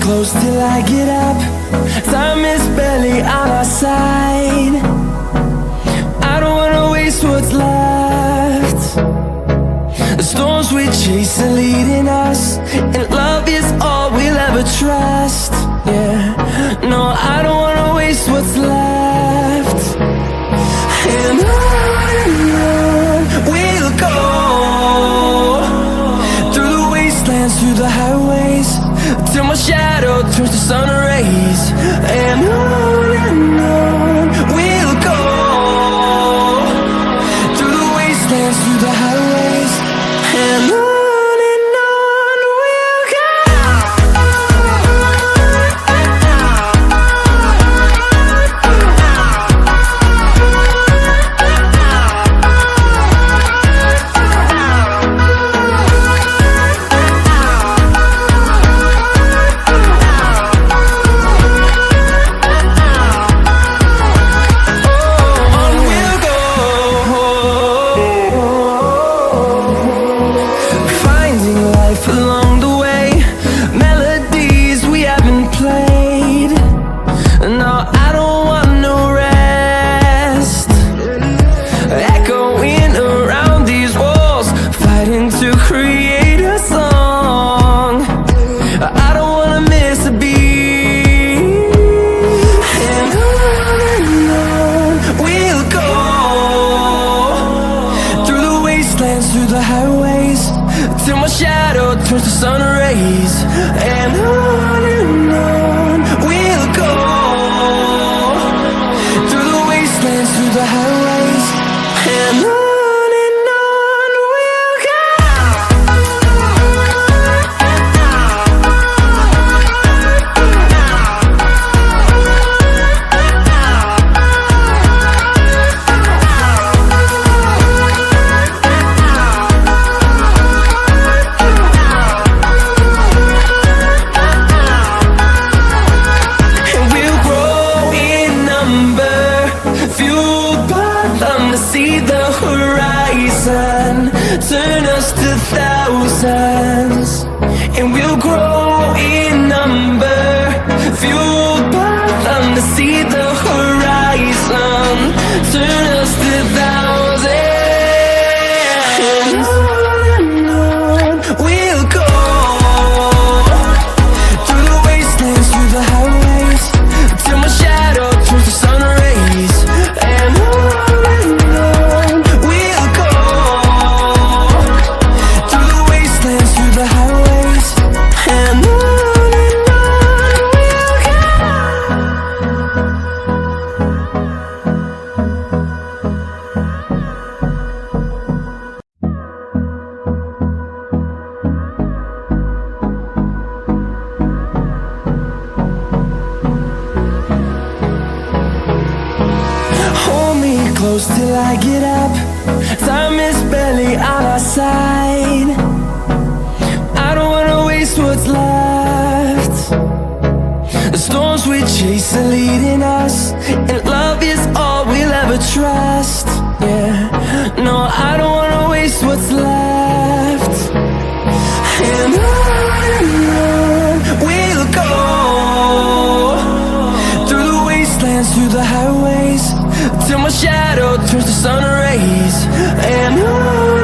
close till I get up. Time is barely on our side. I don't wanna waste what's left. The storms we chase are leading us, and love is all we'll ever trust. Yeah, no, I don't wanna waste what's left. And on we'll go, through the wastelands, through the highways, till my shadow turns to sun rays. And on we'll go, through the wastelands, through the highways, and on we'll go. Along the way, melodies we haven't played. No, I don't want no rest. Echoing around these walls, fighting to create a song. I don't wanna miss a beat. And on we'll go, through the wastelands, through the highways, till my shadow turns to sun rays. And on we'll go, through the wastelands, through the highways, and on we'll go. See the horizon, turn us to thousands, and we'll grow in number, fueled by them. To see the horizon, turn us to thousands, and on we'll go, through the wastelands, through the highways, till my shadow turns to sun rays. And close till I get up. Time is barely on our side. I don't wanna waste what's left. The storms we chase are leading us, and love is all we'll ever trust. Yeah, no, I don't wanna waste what's left. And on we'll go, through the wastelands, through the highways, till my shadow turns to sun rays. And on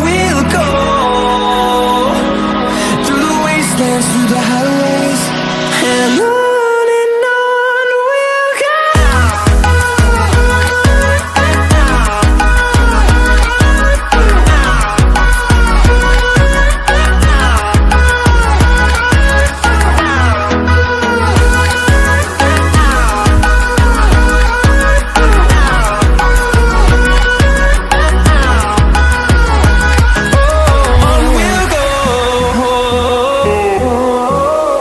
we'll go, through the wastelands, through the highways, and on. Oh,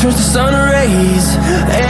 turns to sun rays.